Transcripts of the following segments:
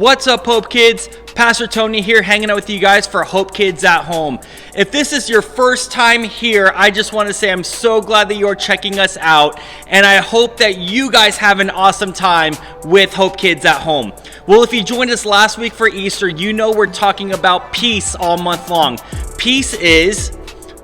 What's up, Hope Kids? Pastor Tony here, hanging out with you guys for Hope Kids at Home. If this is your first time here, I just want to say I'm so glad that you're checking us out, and I hope that you guys have an awesome time with Hope Kids at Home. Well, if you joined us last week for Easter, you know we're talking about peace all month long. Peace is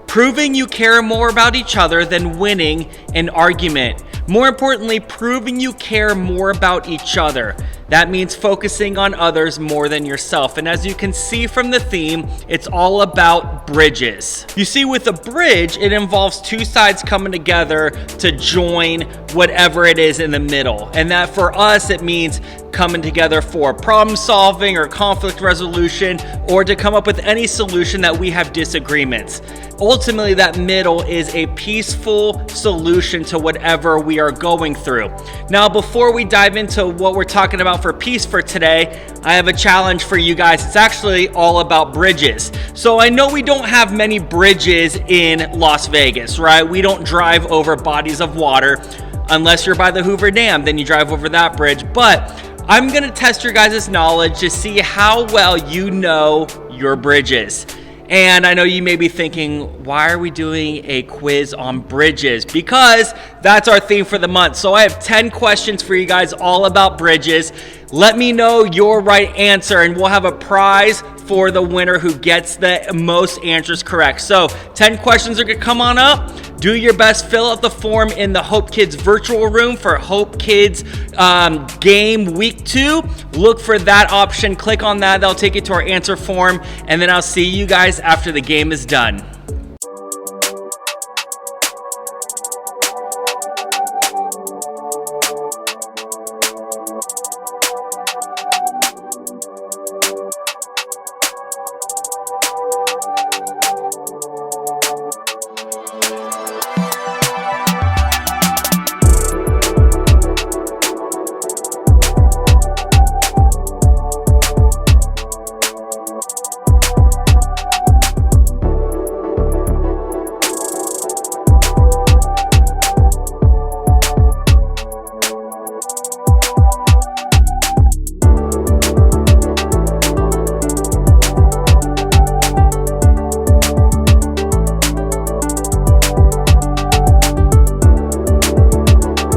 proving you care more about each other than winning an argument. More importantly, proving you care more about each other. That means focusing on others more than yourself. And as you can see from the theme, it's all about bridges. You see, with a bridge, it involves two sides coming together to join whatever it is in the middle. And that for us, it means coming together for problem solving or conflict resolution, or to come up with any solution that we have disagreements. Ultimately, that middle is a peaceful solution to whatever we are going through. Now, before we dive into what we're talking about for peace for today, I have a challenge for you guys. It's actually all about bridges. So I know we don't have many bridges in Las Vegas, right? We don't drive over bodies of water unless you're by the Hoover Dam, then you drive over that bridge. But I'm gonna test your guys' knowledge to see how well you know your bridges. And I know you may be thinking, why are we doing a quiz on bridges? Because that's our theme for the month. So I have 10 questions for you guys all about bridges. Let me know your right answer, and we'll have a prize for the winner who gets the most answers correct. So 10 questions are gonna come on up. Do your best, fill out the form in the Hope Kids virtual room for Hope Kids game week 2. Look for that option, click on that, that'll take you to our answer form, and then I'll see you guys after the game is done.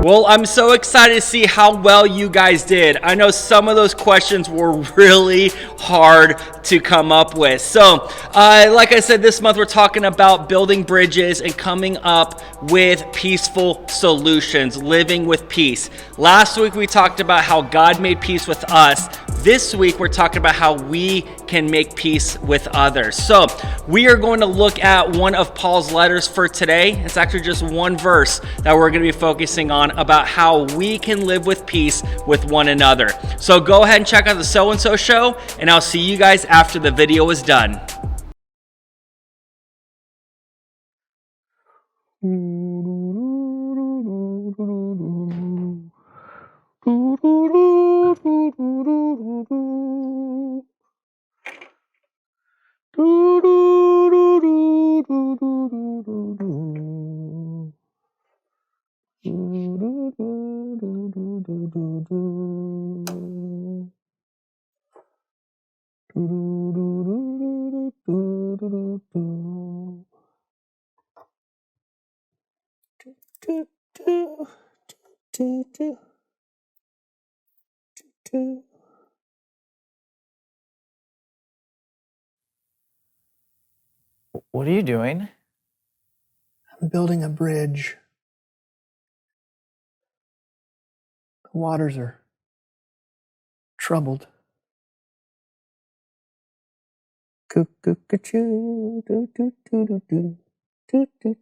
Well, I'm so excited to see how well you guys did. I know some of those questions were really hard to come up with. So, like I said, this month we're talking about building bridges and coming up with peaceful solutions, living with peace. Last week we talked about how God made peace with us. This week we're talking about how we can make peace with others. So, we are going to look at one of Paul's letters for today. It's actually just one verse that we're going to be focusing on about how we can live with peace with one another. So go ahead and check out the So-and-So Show, and I'll see you guys after the video is done. What are you doing? I'm building a bridge. The waters are troubled. Cuckoo-ca-choo, doo-doo-doo-doo-doo, doo-doo-doo.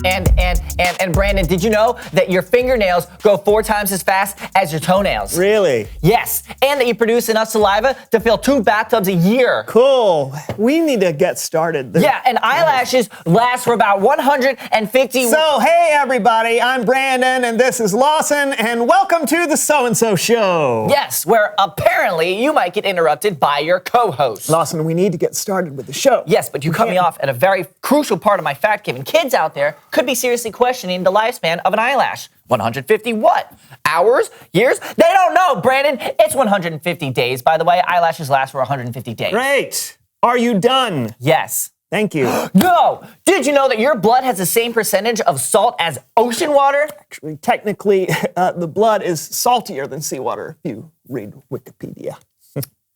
And Brandon, did you know that your fingernails grow 4 times as fast as your toenails? Really? Yes, and that you produce enough saliva to fill 2 bathtubs a year. Cool. We need to get started. Yeah, and eyelashes last for about 150... So, hey everybody, I'm Brandon and this is Lawson and welcome to the So-and-So Show. Yes, where apparently you might get interrupted by your co-host. Lawson, we need to get started with the show. Yes, but you cut me off at a very crucial part of my fact-giving. Kids out there could be seriously questioning the lifespan of an eyelash. 150 what? Hours? Years? They don't know, Brandon. It's 150 days, by the way. Eyelashes last for 150 days. Great. Are you done? Yes. Thank you. No! Did you know that your blood has the same percentage of salt as ocean water? Actually, technically, the blood is saltier than seawater if you read Wikipedia.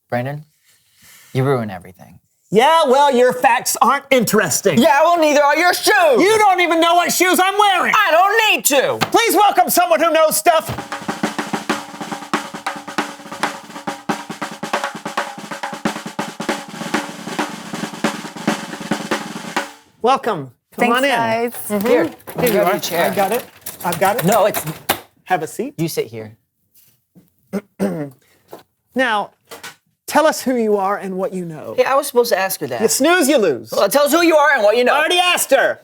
Brandon, you ruin everything. Yeah, well, your facts aren't interesting. Yeah, well, neither are your shoes. You don't even know what shoes I'm wearing. I don't need to. Please welcome someone who knows stuff. Welcome. Come Thanks, on in. guys. Here you You are. are. Chair. I got it. I've got it. No, it's... Have a seat. You sit here. Now, tell us who you are and what you know. Hey, I was supposed to ask her that. You snooze, you lose. Well, tell us who you are and what you know. I already asked her.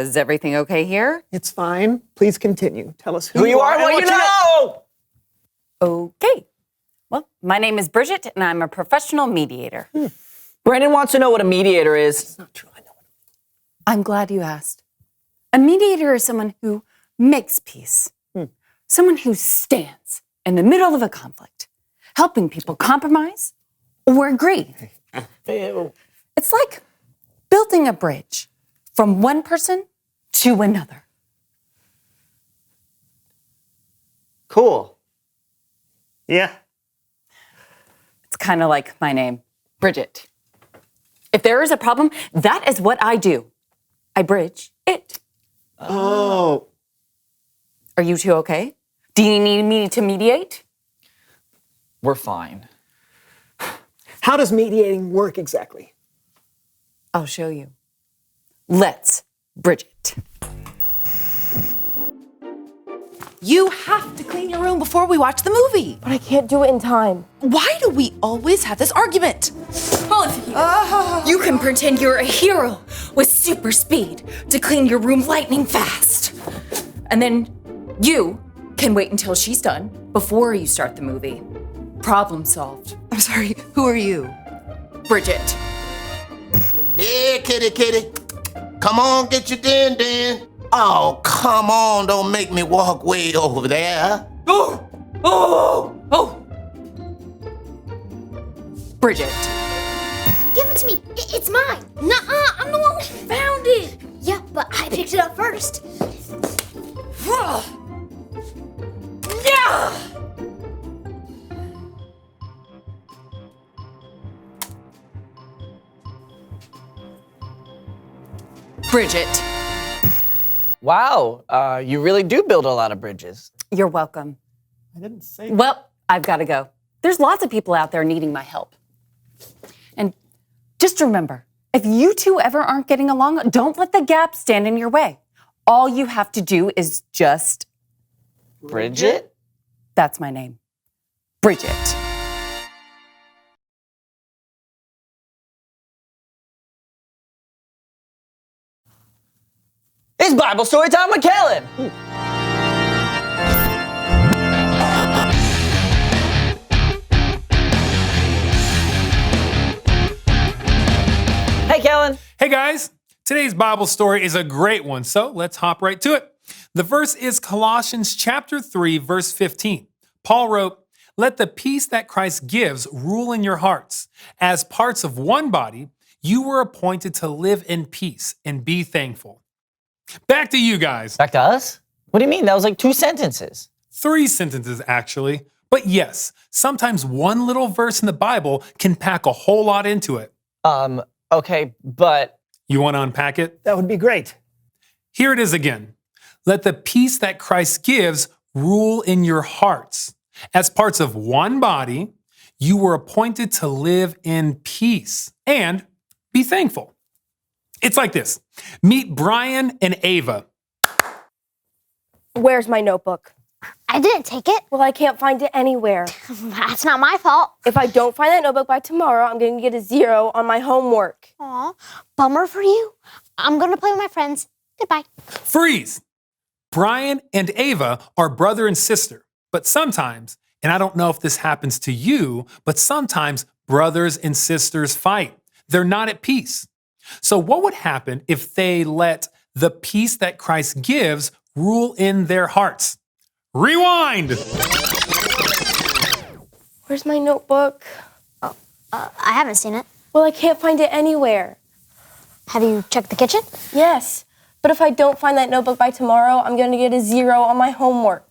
Is everything okay here? It's fine. Please continue. Tell us Who you are and what you know. Okay. Well, my name is Bridget, and I'm a professional mediator. Brandon wants to know what a mediator is. Not true. I know. I'm glad you asked. A mediator is someone who makes peace, someone who stands in the middle of a conflict, helping people compromise or agree. It's like building a bridge from one person to another. Cool. Yeah. It's kind of like my name, Bridget. If there is a problem, that is what I do. I bridge it. Oh. Are you two okay? Do you need me to mediate? We're fine. How does mediating work exactly? I'll show you. Let's bridge it. You have to clean your room before we watch the movie. But I can't do it in time. Why do we always have this argument? Both of you. You can pretend you're a hero with super speed to clean your room lightning fast. And then you can wait until she's done before you start the movie. Problem solved. I'm sorry, who are you? Bridget. Hey, kitty. Come on, get your din. Oh, come on, don't make me walk way over there. Oh! Bridget. Give it to me. It's mine. Nuh-uh, I'm the one who found it. Yeah, but I picked it up first. Yeah! Bridget. Wow, you really do build a lot of bridges. You're welcome. I didn't say. Well, I've got to go. There's lots of people out there needing my help. And just remember, if you two ever aren't getting along, don't let the gap stand in your way. All you have to do is just... Bridget? That's my name. Bridget. It's Bible story time with Kellen. Hey, Kellen. Hey guys, today's Bible story is a great one, so let's hop right to it. The verse is Colossians chapter 3, verse 15. Paul wrote, "Let the peace that Christ gives rule in your hearts. As parts of one body, you were appointed to live in peace and be thankful." Back to you guys. Back to us? What do you mean? That was like 2 sentences. 3 sentences, actually. But yes, sometimes one little verse in the Bible can pack a whole lot into it. Okay, but... You want to unpack it? That would be great. Here it is again. Let the peace that Christ gives rule in your hearts. As parts of one body, you were appointed to live in peace and be thankful. It's like this. Meet Brian and Ava. Where's my notebook? I didn't take it. Well, I can't find it anywhere. That's not my fault. If I don't find that notebook by tomorrow, I'm going to get a 0 on my homework. Aw, bummer for you. I'm going to play with my friends. Goodbye. Freeze! Brian and Ava are brother and sister, but sometimes, and I don't know if this happens to you, but sometimes brothers and sisters fight. They're not at peace. So what would happen if they let the peace that Christ gives rule in their hearts? Rewind! Where's my notebook? I haven't seen it. Well, I can't find it anywhere. Have you checked the kitchen? Yes, but if I don't find that notebook by tomorrow, I'm going to get a 0 on my homework.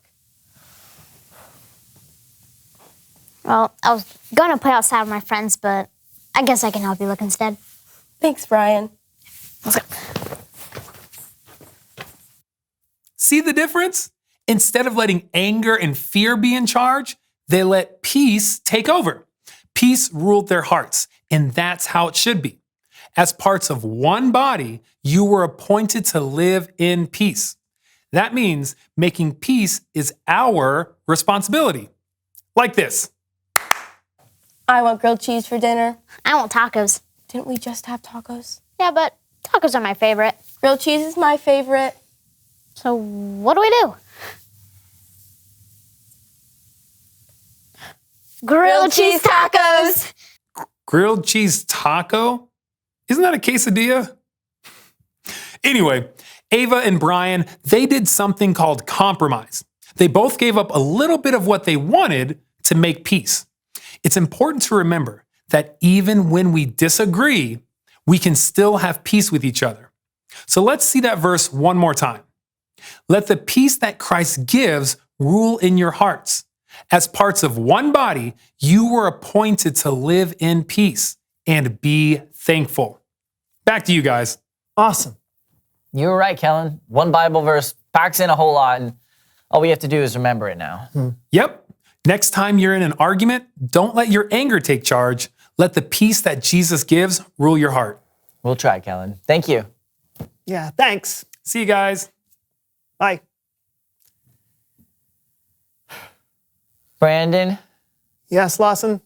Well, I was going to play outside with my friends, but I guess I can help you look instead. Thanks, Brian. See the difference? Instead of letting anger and fear be in charge, they let peace take over. Peace ruled their hearts, and that's how it should be. As parts of one body, you were appointed to live in peace. That means making peace is our responsibility. Like this. I want grilled cheese for dinner. I want tacos. Didn't we just have tacos? Yeah, but tacos are my favorite. Grilled cheese is my favorite. So what do we do? Grilled cheese tacos! Grilled cheese taco? Isn't that a quesadilla? Anyway, Ava and Brian, they did something called compromise. They both gave up a little bit of what they wanted to make peace. It's important to remember that even when we disagree, we can still have peace with each other. So let's see that verse one more time. Let the peace that Christ gives rule in your hearts. As parts of one body, you were appointed to live in peace and be thankful. Back to you guys. Awesome. You were right, Kellen. One Bible verse packs in a whole lot, and all we have to do is remember it now. Yep. Next time you're in an argument, don't let your anger take charge. Let the peace that Jesus gives rule your heart. We'll try, Kellen. Thank you. Yeah, thanks. See you guys. Bye. Brandon, Yes, Lawson?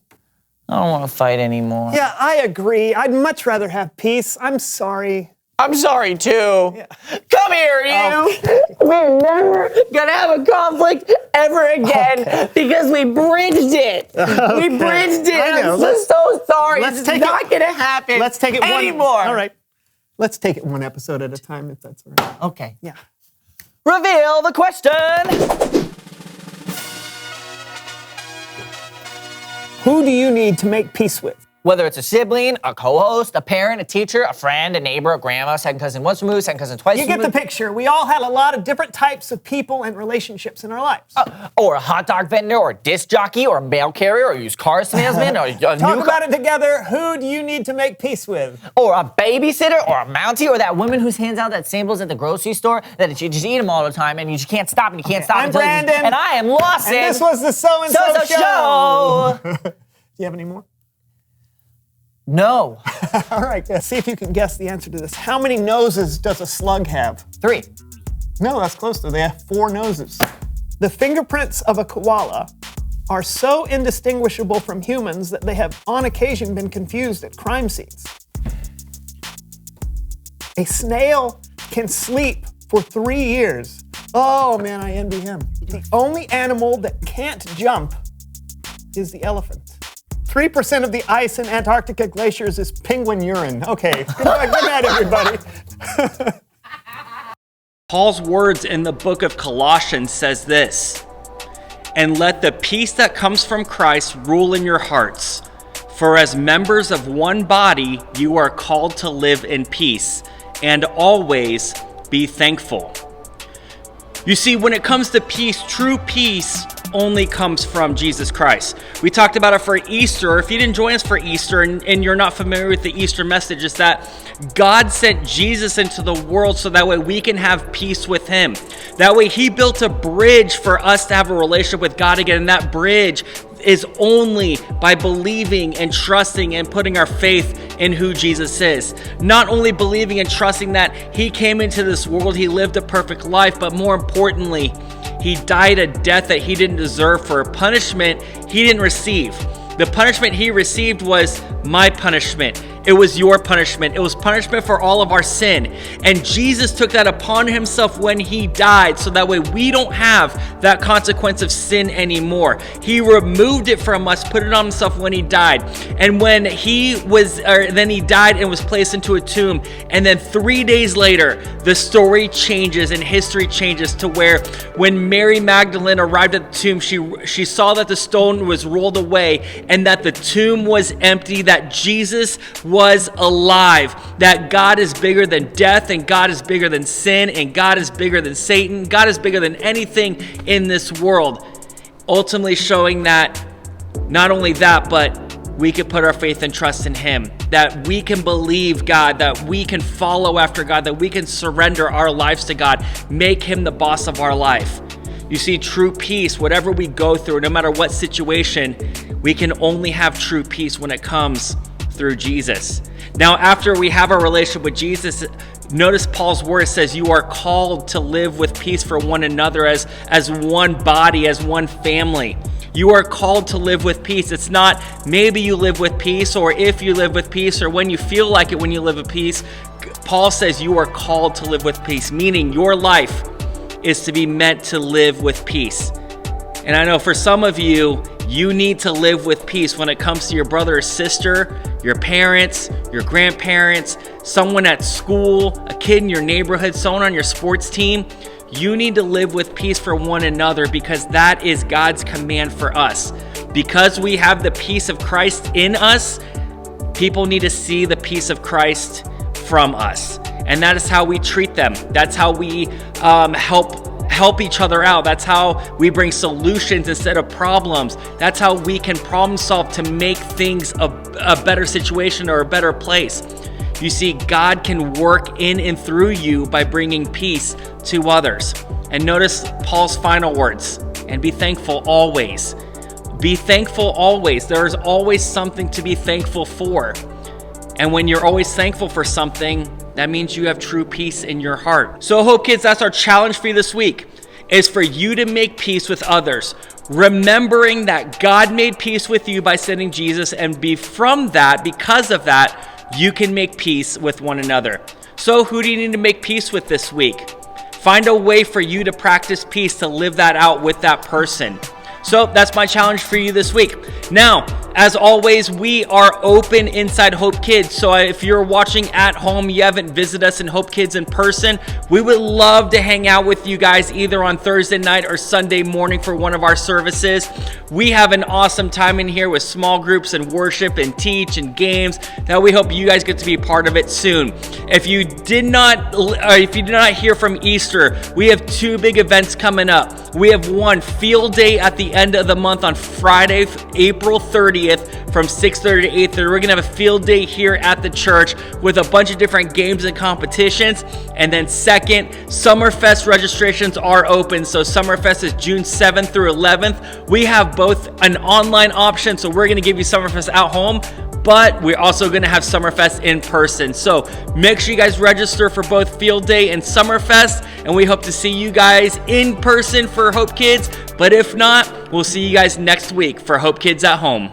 I don't want to fight anymore. Yeah, I agree. I'd much rather have peace. I'm sorry. I'm sorry, too. Come here, you. We're never going to have a conflict ever again because we bridged it. We bridged it. I know. I'm so sorry. It's take not going to happen Let's take it anymore. All right. Let's take it one episode at a time, if that's all right. Okay. Yeah. Reveal the question. Who do you need to make peace with? Whether it's a sibling, a co-host, a parent, a teacher, a friend, a neighbor, a grandma, second cousin once removed, second cousin twice You removed. get the picture. We all had a lot of different types of people and relationships in our lives. Or a hot dog vendor, or a disc jockey, or a mail carrier, or a used car salesman, or a Talk about it together. Who do you need to make peace with? Or a babysitter, or a Mountie, or that woman who hands out that samples at the grocery store that you just eat them all the time and you just can't stop and you can't stop. I'm until Brandon. and I am Lawson. And this was the So-and-so show. Do you have any more? No. All right, see if you can guess the answer to this. How many noses does a slug have? 3. No, that's close though. They have 4 noses. The fingerprints of a koala are so indistinguishable from humans that they have on occasion been confused at crime scenes. A snail can sleep for 3 years. Oh man, I envy him. The only animal that can't jump is the elephant. 3% of the ice in Antarctica glaciers is penguin urine. Okay, good night, everybody. Paul's words in the book of Colossians says this, "And let the peace that comes from Christ rule in your hearts. For as members of one body, you are called to live in peace, and always be thankful." You see, when it comes to peace, true peace only comes from Jesus Christ. We talked about it for Easter. If you didn't join us for Easter and you're not familiar with the Easter message, it's that God sent Jesus into the world so that way we can have peace with him. That way he built a bridge for us to have a relationship with God again. And that bridge is only by believing and trusting and putting our faith in who Jesus is. Not only believing and trusting that he came into this world, he lived a perfect life, but more importantly, he died a death that he didn't deserve for a punishment he didn't receive. The punishment he received was my punishment. It was your punishment. It was punishment for all of our sin. And Jesus took that upon himself when he died, so that way we don't have that consequence of sin anymore. He removed it from us, put it on himself when he died. And when then he died and was placed into a tomb. And then 3 days later, the story changes and history changes to where when Mary Magdalene arrived at the tomb, she saw that the stone was rolled away and that the tomb was empty, that Jesus was alive, that God is bigger than death, and God is bigger than sin, and God is bigger than Satan. God is bigger than anything in this world. Ultimately showing that not only that, but we can put our faith and trust in him, that we can believe God, that we can follow after God, that we can surrender our lives to God, make him the boss of our life. You see, true peace, whatever we go through, no matter what situation, we can only have true peace when it comes through Jesus. Now, after we have our relationship with Jesus, notice Paul's word says you are called to live with peace for one another as one body, as one family. You are called to live with peace. It's not maybe you live with peace, or if you live with peace, or when you feel like it when you live with peace. Paul says you are called to live with peace, meaning your life is to be meant to live with peace. And I know for some of you, you need to live with peace when it comes to your brother or sister, your parents, your grandparents, someone at school, a kid in your neighborhood, someone on your sports team. You need to live with peace for one another, because that is God's command for us. Because we have the peace of Christ in us, people need to see the peace of Christ from us. And that is how we treat them. That's how we help each other out. That's how we bring solutions instead of problems. That's how we can problem solve to make things a better situation or a better place. You see, God can work in and through you by bringing peace to others. And notice Paul's final words, and be thankful always. Be thankful always. There is always something to be thankful for. And when you're always thankful for something, that means you have true peace in your heart. So Hope Kids, that's our challenge for you this week, is for you to make peace with others, remembering that God made peace with you by sending Jesus, and because of that, you can make peace with one another. So who do you need to make peace with this week? Find a way for you to practice peace, to live that out with that person. So that's my challenge for you this week. Now, as always, we are open inside Hope Kids. So if you're watching at home, you haven't visited us in Hope Kids in person, we would love to hang out with you guys either on Thursday night or Sunday morning for one of our services. We have an awesome time in here with small groups and worship and teach and games that we hope you guys get to be part of it soon. If you did not hear from Easter, we have 2 big events coming up. We have one field day at the end of the month on Friday, April 30th from 6:30 to 8:30. We're gonna have a field day here at the church with a bunch of different games and competitions. And then second, Summerfest registrations are open. So Summerfest is June 7th through 11th. We have both an online option, so we're gonna give you Summerfest at home, but we're also going to have Summerfest in person. So make sure you guys register for both Field Day and Summerfest, and we hope to see you guys in person for Hope Kids. But if not, we'll see you guys next week for Hope Kids at Home.